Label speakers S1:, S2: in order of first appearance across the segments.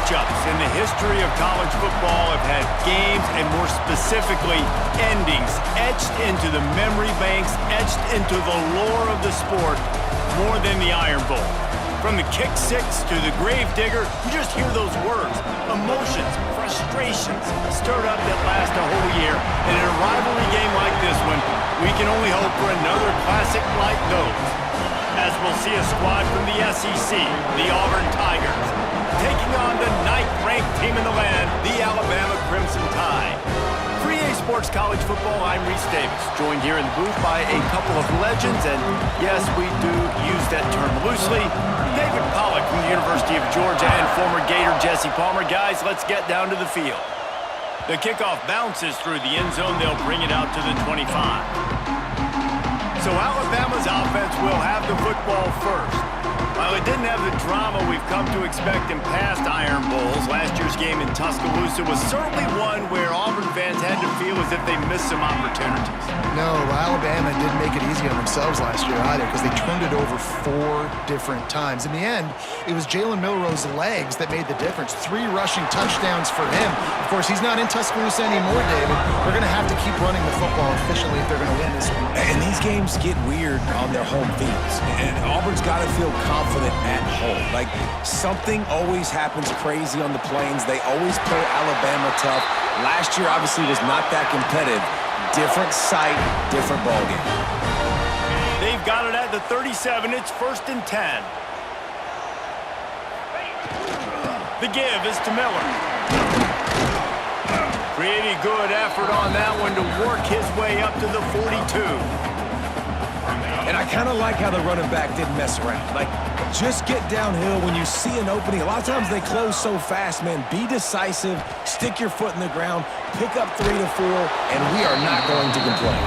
S1: matchups in the history of college football have had games, and more specifically, endings etched into the memory banks, etched into the lore of the sport more than the Iron Bowl. From the kick six to the grave digger, you just hear those words. Emotions, frustrations, stirred up that last a whole year. And in a rivalry game like this one, we can only hope for another classic like those. As we'll see a squad from the SEC, the Auburn Tigers, taking on the 9th-ranked team in the land, the Alabama Crimson Tide. For EA Sports College Football, I'm Reese Davis, joined here in the booth by a couple of legends, and yes, we do use that term loosely. David Pollack from the University of Georgia and former Gator Jesse Palmer. Guys, let's get down to the field. The kickoff bounces through the end zone. They'll bring it out to the 25. So Alabama's offense will have the football first. While it didn't have the drama we've come to expect in past Iron Bowls, last year's game in Tuscaloosa was certainly one where Auburn fans had to feel as if they missed some opportunities.
S2: No, Alabama didn't make it easy on themselves last year either, because they turned it over 4 different times. In the end, it was Jalen Milroe's legs that made the difference. 3 rushing touchdowns for him. Of course, he's not in Tuscaloosa anymore, David. They're going to have to keep running the football efficiently if they're going to win this one.
S3: And these games get weird on their home fields. And Auburn's got to feel confident at home. Like, something always happens crazy on the Plains. They always play Alabama tough. Last year, obviously, was not that competitive. Different site, different ballgame.
S1: They've got it at the 37. It's 1st and 10. The give is to Miller. Pretty good effort on that one to work his way up to the 42.
S3: And I kind of like how the running back didn't mess around. Like, just get downhill when you see an opening. A lot of times they close so fast, man. Be decisive, stick your foot in the ground, pick up 3 to 4, and we are not going to complain.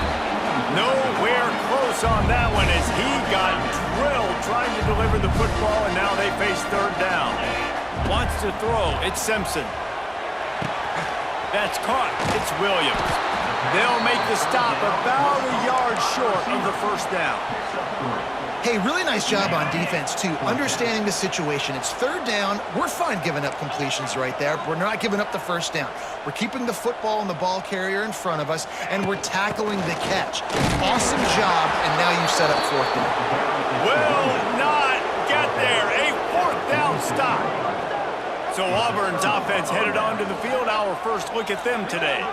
S1: Nowhere close on that one as he got drilled trying to deliver the football, and now they face 3rd down. Wants to throw. It's Simpson. That's caught. It's Williams. They'll make the stop about a yard short of the 1st down.
S2: Hey, really nice job on defense, too, understanding the situation. It's 3rd down. We're fine giving up completions right there. We're not giving up the 1st down. We're keeping the football and the ball carrier in front of us, and we're tackling the catch. Awesome job, and now you set up 4th down.
S1: Will not get there. A 4th down stop. So Auburn's offense headed onto the field. Our first look at them today.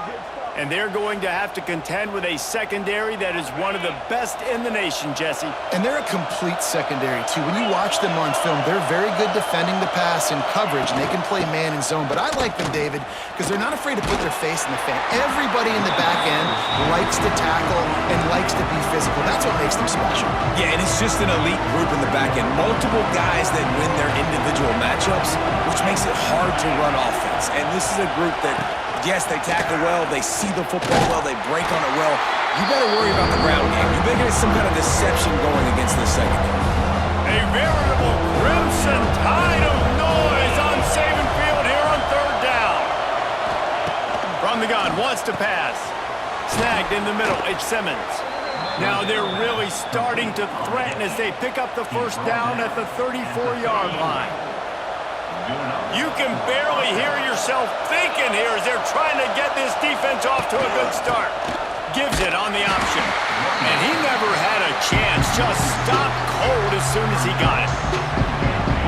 S1: And they're going to have to contend with a secondary that is one of the best in the nation, Jesse.
S2: And they're a complete secondary, too. When you watch them on film, they're very good defending the pass and coverage, and they can play man and zone. But I like them, David, because they're not afraid to put their face in the fan. Everybody in the back end likes to tackle and likes to be physical. That's what makes them special.
S3: Yeah, and it's just an elite group in the back end. Multiple guys that win their individual matchups, which makes it hard to run offense. And this is a group that, yes, they tackle well, they see the football well, they break on it well. You better worry about the ground game. You better get some kind of deception going against this secondary.
S1: A veritable crimson tide of noise on Saban Field here on 3rd down. From the gun, wants to pass. Snagged in the middle, it's Simmons. Now they're really starting to threaten as they pick up the 1st down at the 34-yard line. You can barely hear yourself thinking here as they're trying to get this defense off to a good start. Gives it on the option. And he never had a chance. Just stopped cold as soon as he got it.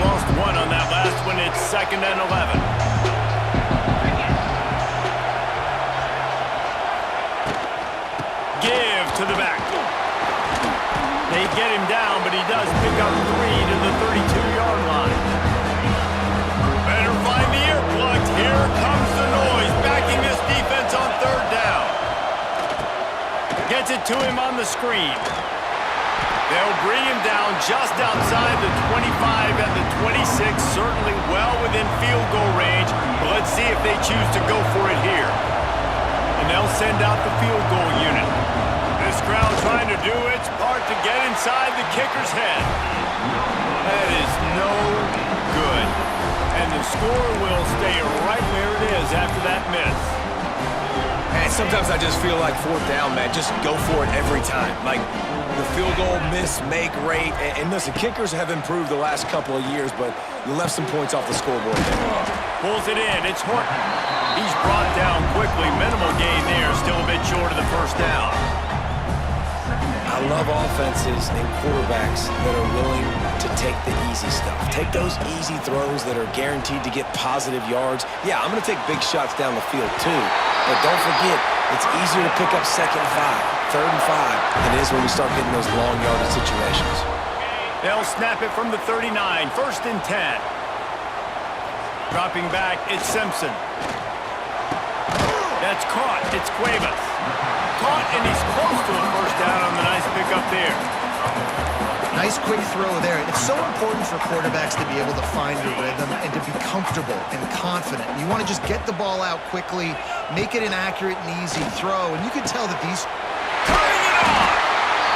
S1: Lost 1 on that last one. It's 2nd and 11. Give to the back. They get him down, but he does pick up 3 to the 32-yard line. Better find the earplugs. Here comes the noise, backing this defense on 3rd down. Gets it to him on the screen. They'll bring him down just outside the 25 at the 26, certainly well within field goal range. But let's see if they choose to go for it here. And they'll send out the field goal unit. This crowd trying to do its part to get inside the kicker's head. That is no good. And the score will stay right where it is after that miss.
S3: And sometimes I just feel like 4th down, man. Just go for it every time. Like, The field goal miss-make rate. And listen, kickers have improved the last couple of years, but you left some points off the scoreboard there.
S1: Pulls it in. It's Horton. He's brought down quickly. Minimal gain there. Still a bit short of the first down.
S3: I love offenses and quarterbacks that are willing to take the easy stuff. Take those easy throws that are guaranteed to get positive yards. Yeah, I'm going to take big shots down the field too. But don't forget, it's easier to pick up 2nd and 5, 3rd and 5 than it is when we start getting those long yardage situations.
S1: They'll snap it from the 39, 1st and 10. Dropping back, it's Simpson. That's caught. It's Cuevas. Caught, and he's close to a first down on the nice pickup there.
S2: Nice quick throw there. It's so important for quarterbacks to be able to find a rhythm and to be comfortable and confident. You want to just get the ball out quickly, make it an accurate and easy throw, and you can tell that these...
S1: Turning it on!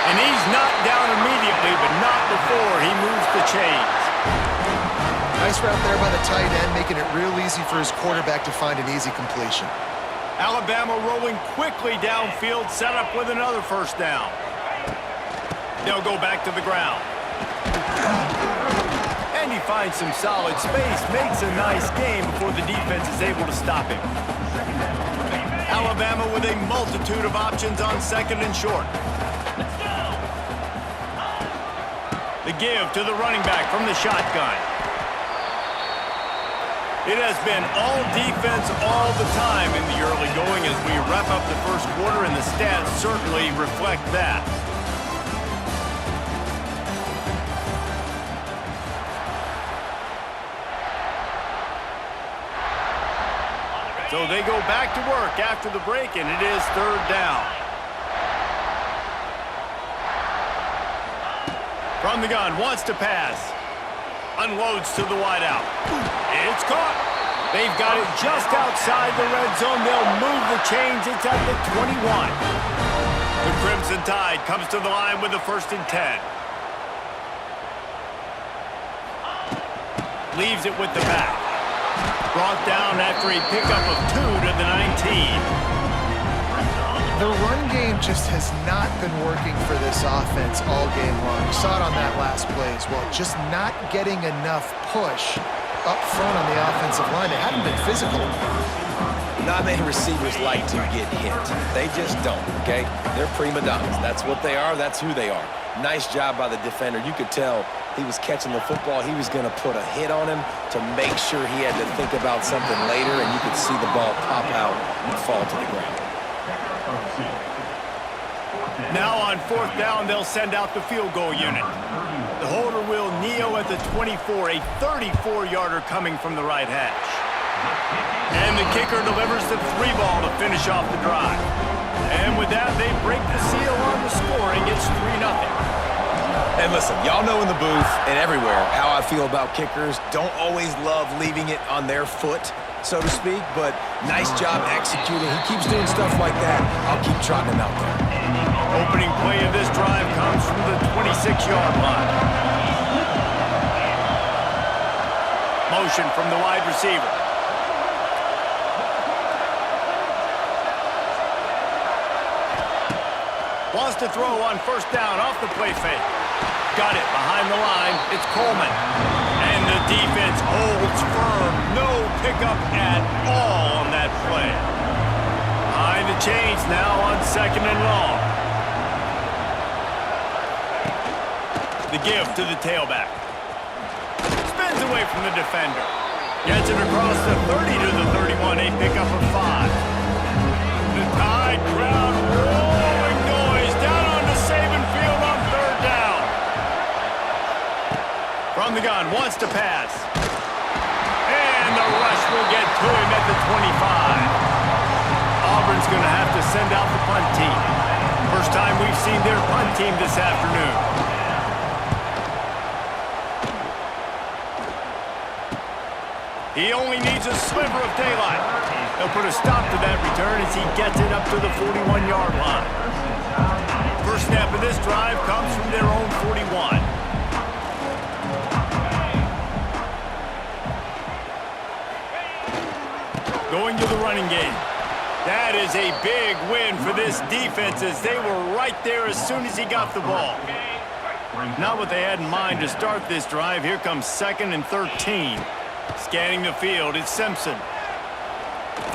S1: And he's knocked down immediately, but not before he moves the chains.
S2: Nice route there by the tight end, making it real easy for his quarterback to find an easy completion.
S1: Alabama rolling quickly downfield, set up with another first down. They'll go back to the ground. And he finds some solid space, makes a nice game before the defense is able to stop him. Alabama with a multitude of options on 2nd and short. The give to the running back from the shotgun. It has been all defense all the time in the early going as we wrap up the first quarter, and the stats certainly reflect that. So they go back to work after the break, and it is 3rd down. From the gun, wants to pass. Unloads to the wideout. It's caught. They've got it just outside the red zone. They'll move the chains. It's at the 21. The Crimson Tide comes to the line with a 1st and 10. Leaves it with the back. Brought down after a pickup of 2 to the 19.
S2: The run game just has not been working for this offense all game long. You saw it on that last play as well. Just not getting enough push up front on the offensive line. They haven't been physical.
S3: Not many receivers like to get hit. They just don't, okay? They're prima donnas. That's what they are. That's who they are. Nice job by the defender. You could tell he was catching the football. He was going to put a hit on him to make sure he had to think about something later, and you could see the ball pop out and fall to the ground.
S1: Now on 4th down, they'll send out the field goal unit. The holder will kneel at the 24, a 34-yarder coming from the right hash. And the kicker delivers the 3 ball to finish off the drive. And with that, they break the seal on the scoring. It's 3-0.
S3: And listen, y'all know in the booth and everywhere how I feel about kickers. Don't always love leaving it on their foot, so to speak, but nice job executing. He keeps doing stuff like that. I'll keep trotting him out there.
S1: Opening play of this drive comes from the 26-yard line. Motion from the wide receiver. Wants to throw on 1st down off the play fake. Got it behind the line. It's Coleman. And the defense holds firm. No pickup at all on that play. Behind the chains now on 2nd and long. The give to the tailback. Spins away from the defender. Gets it across the 30 to the 31. A pickup of 5. The Tide crowd rolling noise down onto Saban Field on 3rd down. From the gun, wants to pass. And the rush will get to him at the 25. Auburn's going to have to send out the punt team. First time we've seen their punt team this afternoon. He only needs a sliver of daylight. They'll put a stop to that return as he gets it up to the 41-yard line. First snap of this drive comes from their own 41. Going to the running game. That That is a big win for this defense as they were right there as soon as he got the ball. Not what they had in mind to start this drive. Here comes 2nd and 13. Scanning the field, it's Simpson.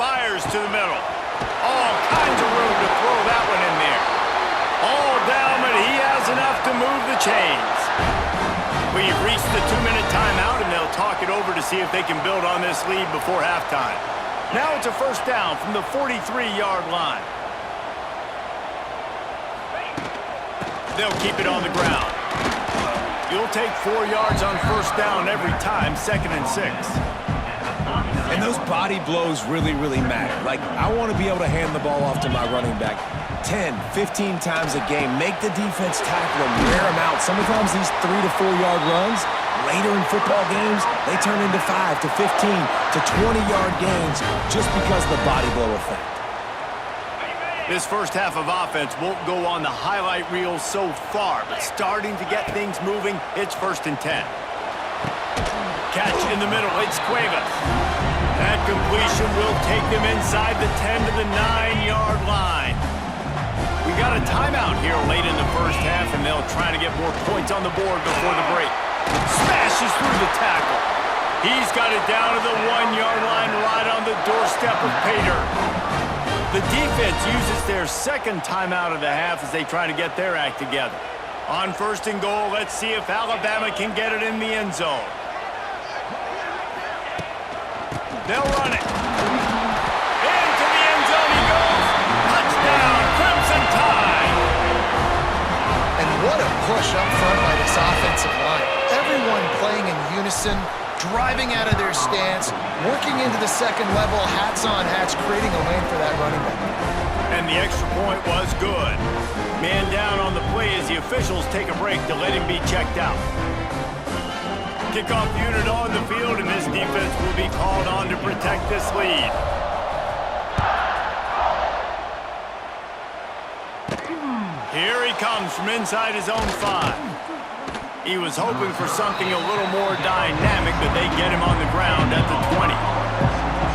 S1: Fires to the middle. All kinds of room to throw that one in there. All down, but he has enough to move the chains. We've reached the 2-minute timeout, and they'll talk it over to see if they can build on this lead before halftime. Now it's a first down from the 43-yard line. They'll keep it on the ground. You'll take 4 yards on first down every time, 2nd and 6.
S3: And those body blows really, really matter. Like, I want to be able to hand the ball off to my running back 10, 15 times a game. Make the defense tackle them, wear them out. Sometimes these 3 to 4 yard runs, later in football games, they turn into 5 to 15 to 20-yard gains just because of the body blow effect.
S1: This first half of offense won't go on the highlight reel so far, but starting to get things moving, it's 1st and 10. Catch in the middle, it's Cuevas. That completion will take them inside the 10 to the 9-yard line. We got a timeout here late in the first half, and they'll try to get more points on the board before the break. Smashes through the tackle. He's got it down to the 1-yard line right on the doorstep of Pater. The defense uses their 2nd timeout of the half as they try to get their act together. On 1st and goal, let's see if Alabama can get it in the end zone. They'll run it. Into the end zone he goes. Touchdown, Crimson Tide.
S2: And what a push up front by this offensive line. Everyone playing in unison, driving out of their stance, working into the 2nd level, hats on hats, creating a lane for that running back.
S1: And the extra point was good. Man down on the play as the officials take a break to let him be checked out. Kickoff unit on the field, and this defense will be called on to protect this lead. Here he comes from inside his own 5. He was hoping for something a little more dynamic, but they get him on the ground at the 20.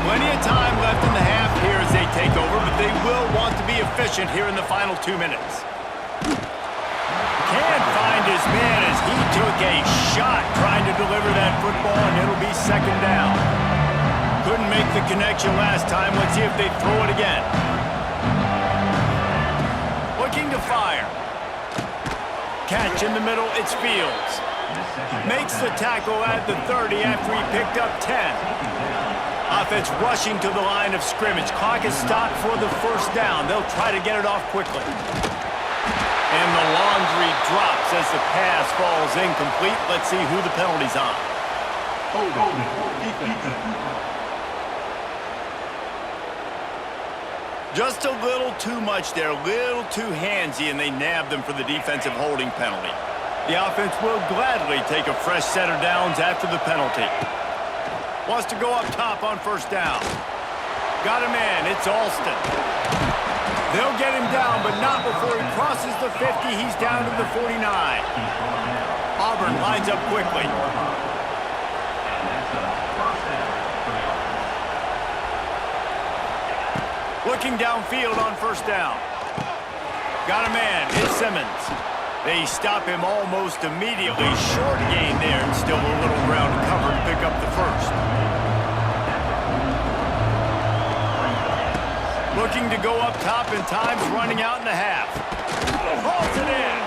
S1: Plenty of time left in the half here as they take over, but they will want to be efficient here in the final 2 minutes. Can't find his man as he took a shot trying to deliver that football, and it'll be 2nd down. Couldn't make the connection last time. Let's see if they throw it again. Looking to fire. Catch in the middle, it's Fields. Makes the tackle at the 30 after he picked up 10. Offense rushing to the line of scrimmage. Clock is stopped for the first down. They'll try to get it off quickly. And the laundry drops as the pass falls incomplete. Let's see who the penalty's on. Just a little too much there, a little too handsy, and they nabbed them for the defensive holding penalty. The offense will gladly take a fresh set of downs after the penalty. Wants to go up top on first down. Got a man, it's Alston. They'll get him down, but not before he crosses the 50. He's down to the 49. Auburn lines up quickly. Looking downfield on first down. Got a man, it's Simmons. They stop him almost immediately. Short gain there, and still a little ground to cover to pick up the first. Looking to go up top, and time's running out in the half. Hauls it in.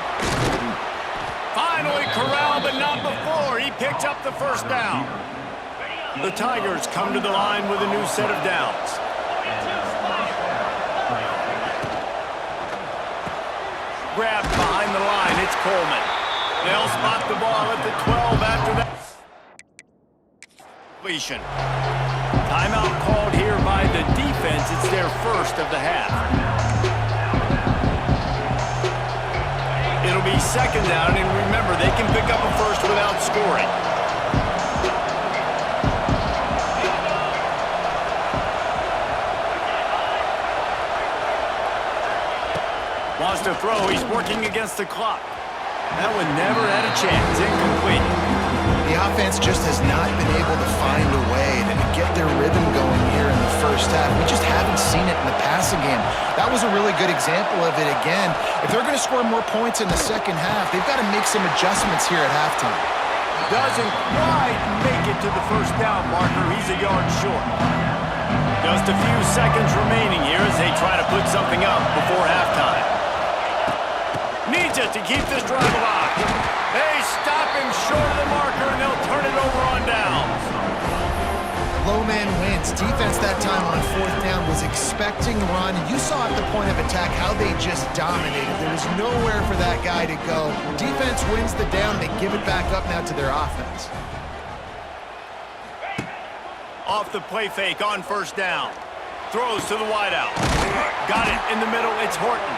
S1: Finally corralled, but not before. He picks up the first down. The Tigers come to the line with a new set of downs. Grabbed behind the line, it's Coleman. They'll spot the ball at the 12 after that. Completion. Timeout called here by the defense. It's their first of the half. It'll be 2nd down, and remember, they can pick up a first without scoring. Wants to throw, he's working against the clock. That one never had a chance, incomplete.
S2: The offense just has not been able to find a way to get their rhythm going here in the first half. We just haven't seen it in the passing game. That was a really good example of it again. If they're going to score more points in the second half, they've got to make some adjustments here at halftime.
S1: Doesn't quite make it to the first down marker. He's a yard short. Just a few seconds remaining here as they try to put something up before halftime. Needs it to keep this drive alive. They stop him short of the marker, and they'll turn it over on downs.
S2: Low man wins. Defense that time on fourth down was expecting the run. You saw at the point of attack how they just dominated. There was nowhere for that guy to go. Defense wins the down. They give it back up now to their offense.
S1: Off the play fake on first down. Throws to the wideout. Got it in the middle. It's Horton.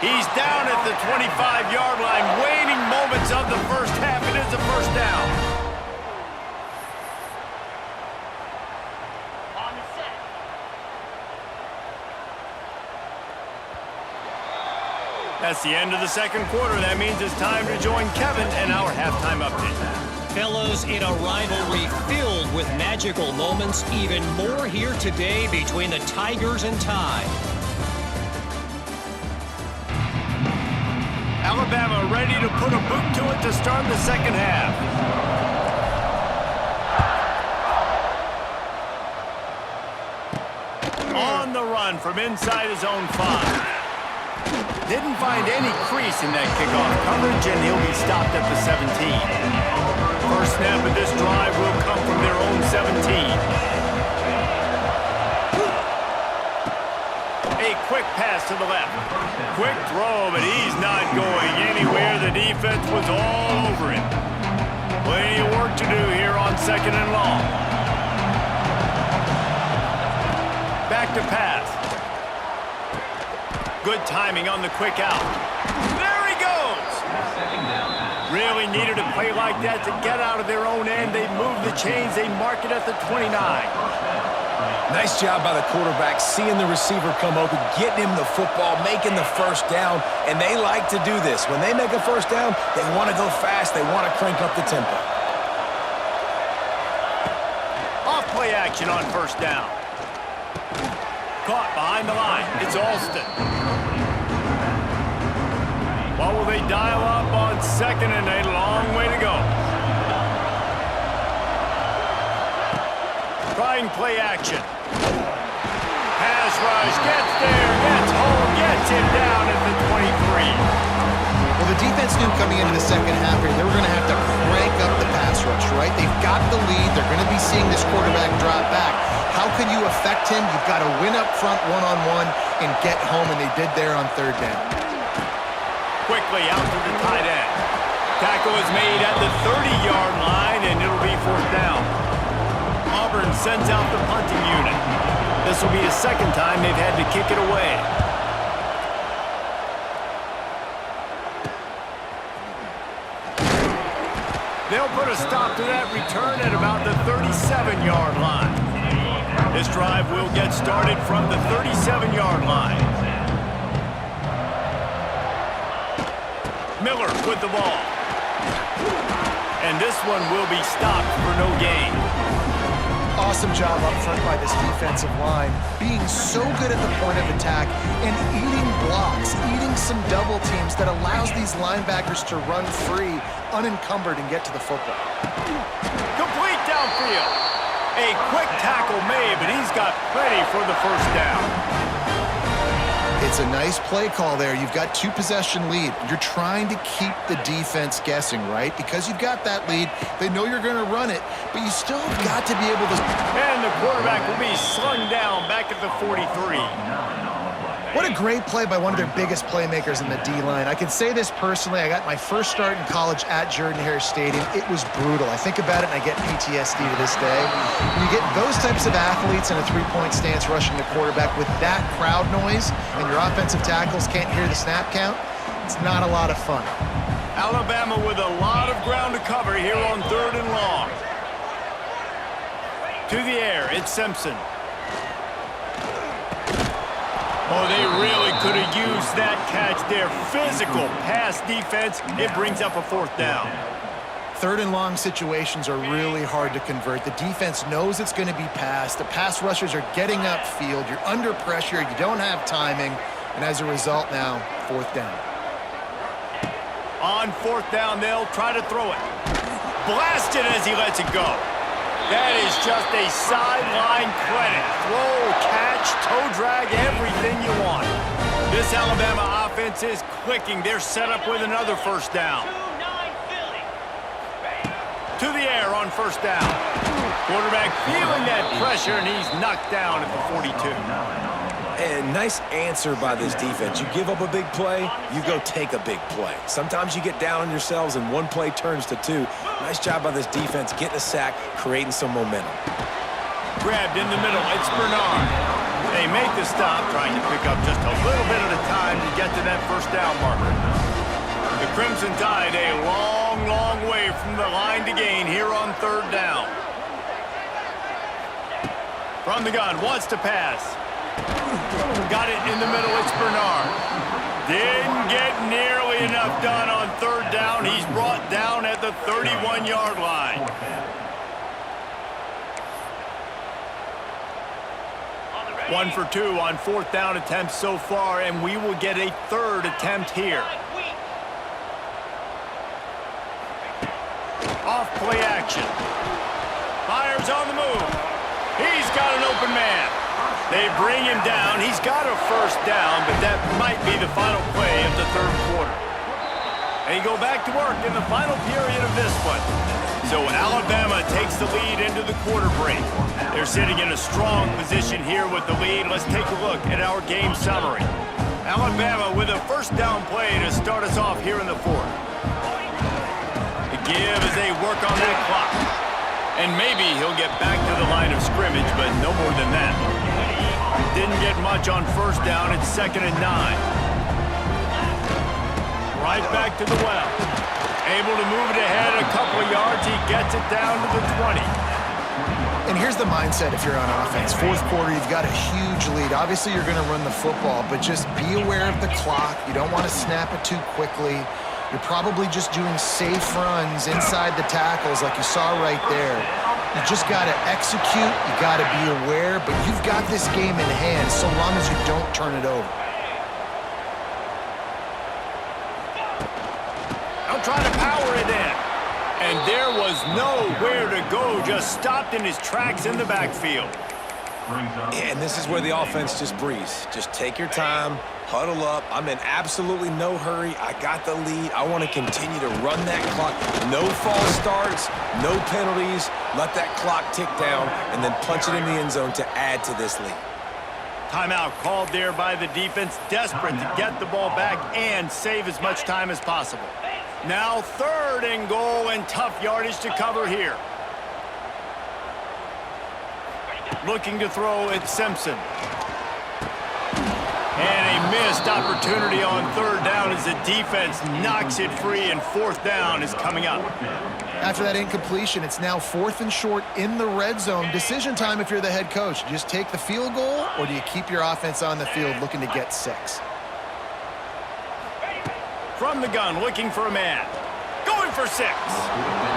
S1: He's down at the 25-yard line. Waning moments of the first half. It is a first down. That's the end of the second quarter. That means it's time to join Kevin and our halftime update.
S4: Fellows, in a rivalry filled with magical moments, even more here today between the Tigers and Tide.
S1: Alabama ready to put a boot to it to start the second half. On the run from inside his own 5. Didn't find any crease in that kickoff coverage, and he'll be stopped at the 17. First snap of this drive will come from their own 17. A quick pass to the left. Quick throw, but he's not going anywhere. The defense was all over him. Plenty of work to do here on second and long. Back to pass. Good timing on the quick out. There he goes! Really needed a play like that to get out of their own end. They move the chains. They mark it at the 29.
S3: Nice job by the quarterback, seeing the receiver come open, getting him the football, making the first down, and they like to do this. When they make a first down, they want to go fast. They want to crank up the tempo.
S1: Off play action on first down. Caught behind the line. It's Alston. What will they dial up on second and a long way to go? Trying play action. Pass rush. Gets there. Gets home. Gets him down at the 23.
S2: Well, the defense knew coming into the second half here, they were going to have to crank up the pass rush, right? They've got the lead. They're going to be seeing this quarterback drop back. How can you affect him? You've got to win up front one-on-one and get home, and they did there on third down.
S1: Quickly out to the tight end. Tackle is made at the 30-yard line, and it'll be fourth down. Auburn sends out the punting unit. This will be the second time they've had to kick it away. They'll put a stop to that return at about the 37-yard line. This drive will get started from the 37-yard line. Miller with the ball. And this one will be stopped for no gain.
S2: Awesome job up front by this defensive line, being so good at the point of attack and eating blocks, eating some double teams that allows these linebackers to run free, unencumbered, and get to the football.
S1: Complete downfield. A quick tackle made, but he's got plenty for the first down.
S2: It's a nice play call there. You've got two-possession lead. You're trying to keep the defense guessing, right? Because you've got that lead. They know you're going to run it, but you still have got to be able to...
S1: And the quarterback will be slung down back at the 43.
S2: What a great play by one of their biggest playmakers in the D-line. I can say this personally. I got my first start in college at Jordan-Hare Stadium. It was brutal. I think about it and I get PTSD to this day. When you get those types of athletes in a three-point stance rushing the quarterback with that crowd noise and your offensive tackles can't hear the snap count, it's not a lot of fun.
S1: Alabama with a lot of ground to cover here on third and long. To the air, it's Simpson. Oh, they really could have used that catch there. Physical pass defense. It brings up a fourth down.
S2: Third and long situations are really hard to convert. The defense knows it's going to be passed. The pass rushers are getting upfield. You're under pressure. You don't have timing. And as a result now, fourth down.
S1: On fourth down, they'll try to throw it. Blasted as he lets it go. That is just a sideline credit. Throw, catch, toe drag, everything you want. This Alabama offense is clicking. They're set up with another first down. To the air on first down. Quarterback feeling that pressure, and he's knocked down at the 42.
S3: And nice answer by this defense. You give up a big play, you go take a big play. Sometimes you get down on yourselves and one play turns to two. Nice job by this defense getting a sack, creating some momentum.
S1: Grabbed in the middle, it's Bernard. They make the stop, trying to pick up just a little bit at a time to get to that first down marker. The Crimson Tide a long, long way from the line to gain here on third down. From the gun, wants to pass. Got it in the middle, it's Bernard. Didn't get nearly enough done on third down. He's brought down at the 31-yard line. One for two on fourth down attempts so far, and we will get a third attempt here. Off play action. Fires on the move. He's got an open man. They bring him down. He's got a first down, but that might be the final play of the third quarter. They go back to work in the final period of this one. So Alabama takes the lead into the quarter break. They're sitting in a strong position here with the lead. Let's take a look at our game summary. Alabama with a first down play to start us off here in the fourth. Give as they work on that clock. And maybe he'll get back to the line of scrimmage, but no more than that. Didn't get much on first down. It's 2nd and 9. Right back to the well. Able to move it ahead a couple of yards. He gets it down to the 20.
S2: And here's the mindset if you're on offense. Fourth quarter, you've got a huge lead. Obviously, you're going to run the football, but just be aware of the clock. You don't want to snap it too quickly. You're probably just doing safe runs inside the tackles like you saw right there. You just got to execute. You got to be aware, but you've got this game in hand so long as you don't turn it over.
S1: I'll try to power it in. And there was nowhere to go, just stopped in his tracks in the backfield.
S3: And this is where the offense just breathes. Just take your time, huddle up. I'm in absolutely no hurry. I got the lead. I want to continue to run that clock. No false starts, no penalties. Let that clock tick down and then punch it in the end zone to add to this lead.
S1: Timeout called there by the defense, desperate to get the ball back and save as much time as possible. Now 3rd and goal and tough yardage to cover here. Looking to throw at Simpson. And a missed opportunity on 3rd down as the defense knocks it free, and 4th down is coming up.
S2: After that incompletion, it's now 4th and short in the red zone. Decision time if you're the head coach. Do you just take the field goal, or do you keep your offense on the field looking to get 6?
S1: From the gun, looking for a man. Going for 6.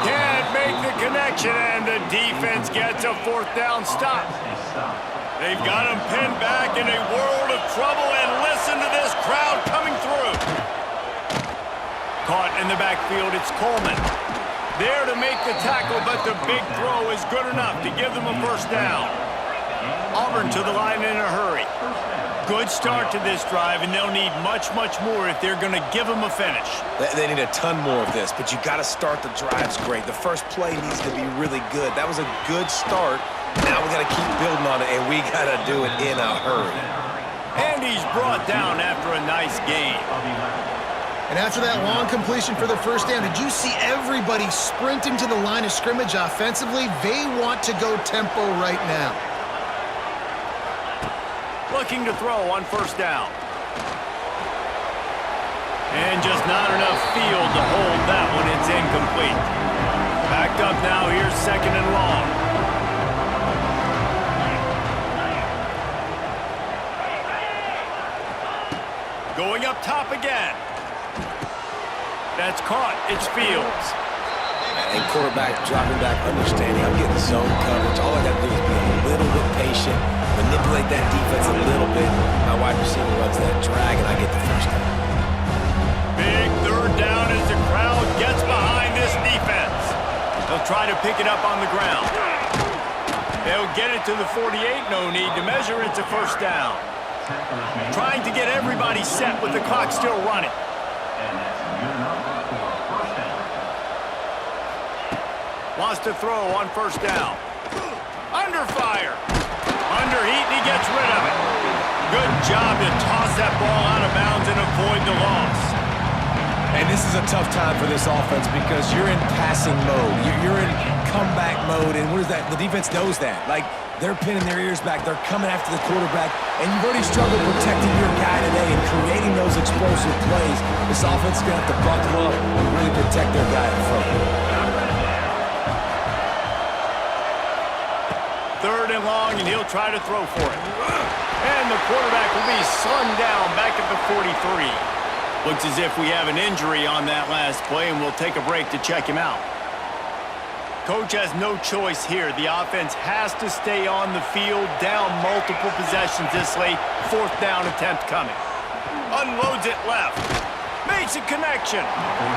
S1: Can't make the connection, and the defense gets a 4th down stop. They've got him pinned back in a world of trouble, and listen to this crowd coming through. Caught in the backfield, it's Coleman. There to make the tackle, but the big throw is good enough to give them a first down. Auburn to the line in a hurry. Good start to this drive, and they'll need much, much more if they're going to give them a finish.
S3: They need a ton more of this, but you got to start the drives great. The first play needs to be really good. That was a good start. Now we got to keep building on it, and we got to do it in a hurry.
S1: And he's brought down after a nice gain.
S2: And after that long completion for the first down, did you see everybody sprinting to the line of scrimmage offensively? They want to go tempo right now.
S1: Looking to throw on first down. And just not enough field to hold that one. It's incomplete. Backed up now. Here's 2nd and long. Going up top again. That's caught. It's Fields.
S3: and quarterback dropping back, understanding I'm getting zone coverage. All I got to do is be a little bit patient, manipulate that defense a little bit. My wide receiver runs that drag, and I get the first down.
S1: Big third down as the crowd gets behind this defense. They'll try to pick it up on the ground. They'll get it to the 48. No need to measure. It's a first down. Trying to get everybody set with the clock still running. Wants to throw on first down. Under fire. Under heat, and he gets rid of it. Good job to toss that ball out of bounds and avoid the loss.
S3: And this is a tough time for this offense because you're in passing mode. You're in comeback mode, and what is that? The defense knows that. Like, they're pinning their ears back. They're coming after the quarterback, and you've already struggled protecting your guy today and creating those explosive plays. This offense is going to have to buckle up and really protect their guy in front.
S1: Third and long, and he'll try to throw for it. And the quarterback will be slung down back at the 43. Looks as if we have an injury on that last play, and we'll take a break to check him out. Coach has no choice here. The offense has to stay on the field, down multiple possessions this late. Fourth down attempt coming. Unloads it left. Makes a connection.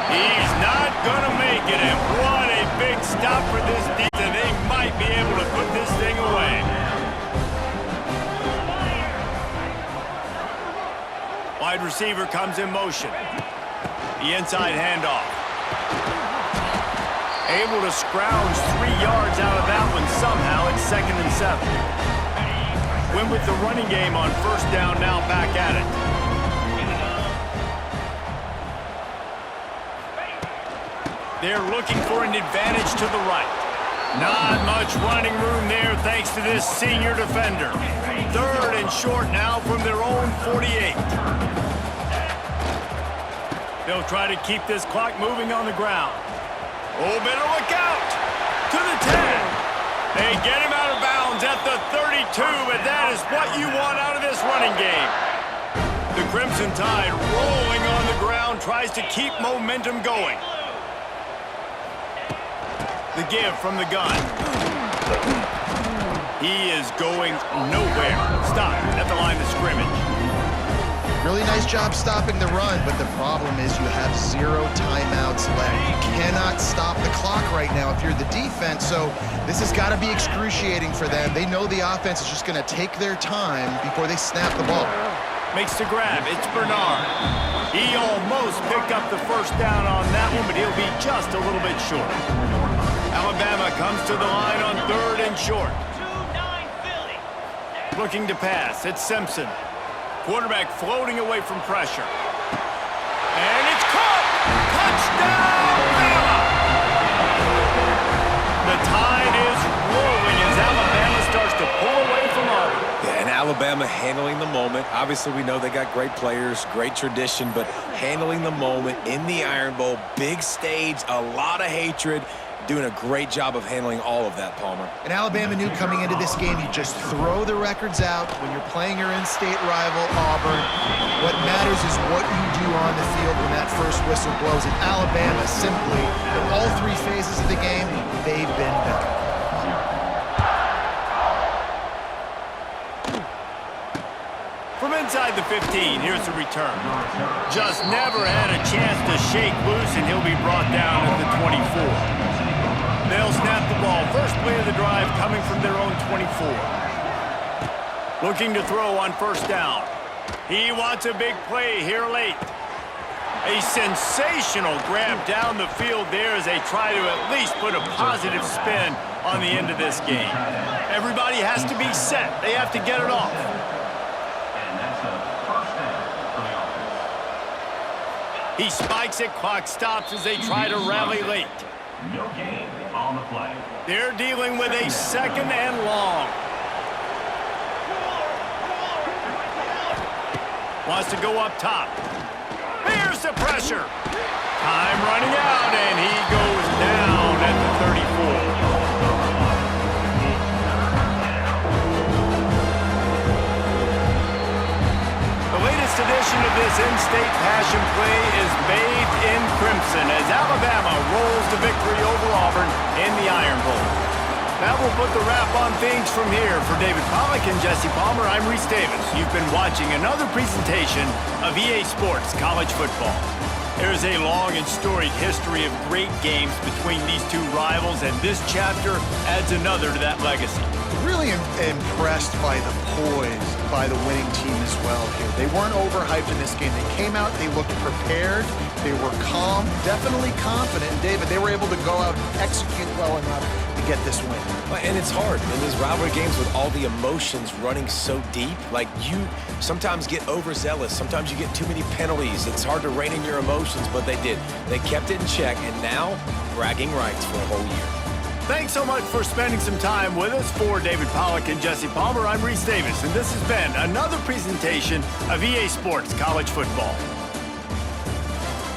S1: He's not going to make it, and what a big stop for this defense. They might be able to put this thing away. Wide receiver comes in motion. The inside handoff. Able to scrounge 3 yards out of that one somehow. It's 2nd and 7. Win with the running game on first down, now back at it. They're looking for an advantage to the right. Not much running room there thanks to this senior defender. Third and short now from their own 48. They'll try to keep this clock moving on the ground. Oh, better look out! To the 10. They get him out of bounds at the 32, but that is what you want out of this running game. The Crimson Tide rolling on the ground, tries to keep momentum going. The give from the gun. He is going nowhere. Stop at the line of scrimmage.
S2: Really nice job stopping the run, but the problem is you have 0 timeouts left. You cannot stop the clock right now if you're the defense, so this has got to be excruciating for them. They know the offense is just going to take their time before they snap the ball.
S1: Makes the grab. It's Bernard. He almost picked up the first down on that one, but he'll be just a little bit short. Alabama comes to the line on third and short. Looking to pass. It's Simpson. Quarterback floating away from pressure. And it's caught! Touchdown, Bama! The tide is rolling as Alabama starts to pull away from Auburn.
S3: Yeah, and Alabama handling the moment. Obviously, we know they got great players, great tradition, but handling the moment in the Iron Bowl, big stage, a lot of hatred, doing a great job of handling all of that, Palmer.
S2: And Alabama knew coming into this game, you just throw the records out when you're playing your in-state rival, Auburn. What matters is what you do on the field when that first whistle blows. And Alabama simply, in all 3 phases of the game, they've been better.
S1: From inside the 15, here's the return. Just never had a chance to shake loose, and he'll be brought down at the 24. They'll snap the ball. First play of the drive coming from their own 24. Looking to throw on first down. He wants a big play here late. A sensational grab down the field there as they try to at least put a positive spin on the end of this game. Everybody has to be set. They have to get it off. He spikes it, clock stops as they try to rally late.
S5: No gain on the play.
S1: They're dealing with a 2nd and long. Wants to go up top. Here's the pressure. Time running out, and he goes down at the 34. Edition of this in-state passion play is bathed in crimson as Alabama rolls to victory over Auburn. That will put the wrap on things from here. For David Pollack and Jesse Palmer, I'm Reese Davis. You've been watching another presentation of EA Sports College Football. There is a long and storied history of great games between these two rivals, and this chapter adds another to that legacy.
S2: Really impressed by the poise by the winning team as well here. They weren't overhyped in this game. They came out, they looked prepared, they were calm, definitely confident. And David, they were able to go out and execute well enough to get this win.
S3: And it's hard in these rivalry games with all the emotions running so deep. Like, you sometimes get overzealous. Sometimes you get too many penalties. It's hard to rein in your emotions, but they did. They kept it in check, and now bragging rights for a whole year.
S1: Thanks so much for spending some time with us. For David Pollack and Jesse Palmer, I'm Reese Davis, and this has been another presentation of EA Sports College Football.